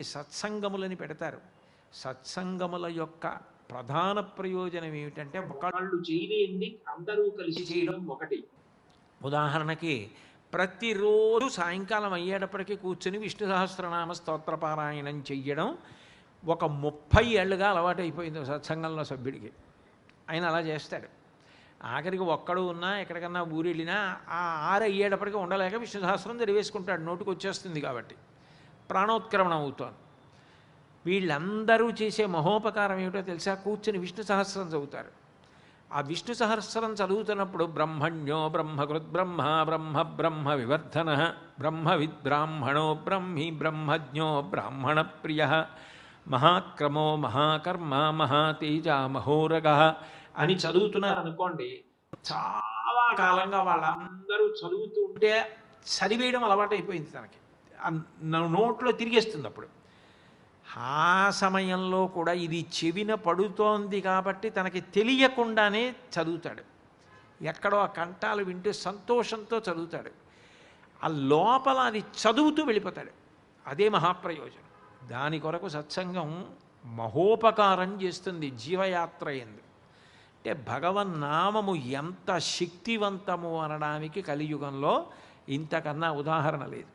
సత్సంగములని పెడతారు. సత్సంగముల యొక్క ప్రధాన ప్రయోజనం ఏమిటంటే వాళ్ళు చేయలేంది అందరూ కలిసి చేయడం ఒకటి. ఉదాహరణకి ప్రతిరోజు సాయంకాలం అయ్యేటప్పటికీ కూర్చుని విష్ణు సహస్రనామ స్తోత్ర పారాయణం చెయ్యడం ఒక 30 ఏళ్ళుగా అలవాటైపోయింది సత్సంగంలో సభ్యుడికి. ఆయన అలా చేస్తాడు. ఆఖరికి ఒక్కడు ఉన్నా ఎక్కడికన్నా ఊరెళ్ళినా ఆ 6 అయ్యేటప్పటికీ ఉండలేక విష్ణు సహస్రం చదివేసుకుంటాడు, నోటికి వచ్చేస్తుంది కాబట్టి. ప్రాణోత్క్రమణం అవుతోంది. వీళ్ళందరూ చేసే మహోపకారం ఏమిటో తెలుసా? కూర్చుని విష్ణు సహస్రం చదువుతారు. ఆ విష్ణు సహస్రం చదువుతున్నప్పుడు బ్రహ్మణ్యో బ్రహ్మకృత్ బ్రహ్మ బ్రహ్మ బ్రహ్మ వివర్ధన బ్రహ్మవిద్ బ్రాహ్మణో బ్రహ్మి బ్రహ్మజ్ఞో బ్రాహ్మణ ప్రియ మహాక్రమో మహాకర్మ మహాతేజ మహోరగ అని చదువుతున్నారు అనుకోండి. చాలా కాలంగా వాళ్ళందరూ చదువుతూ ఉంటే చదివేయడం అలవాటైపోయింది తనకి. నోట్లో తిరిగేస్తుంది. అప్పుడు ఆ సమయంలో కూడా ఇది చెవిన పడుతోంది కాబట్టి తనకి తెలియకుండానే చదువుతాడు. ఎక్కడో ఆ కంఠాలు వింటూ సంతోషంతో చదువుతాడు. ఆ లోపల అది చదువుతూ వెళ్ళిపోతాడు. అదే మహాప్రయోజనం. దాని కొరకు సత్సంగం మహోపకారం చేస్తుంది జీవయాత్ర ఎందు. అంటే భగవన్నామము ఎంత శక్తివంతము అనడానికి కలియుగంలో ఇంతకన్నా ఉదాహరణ లేదు.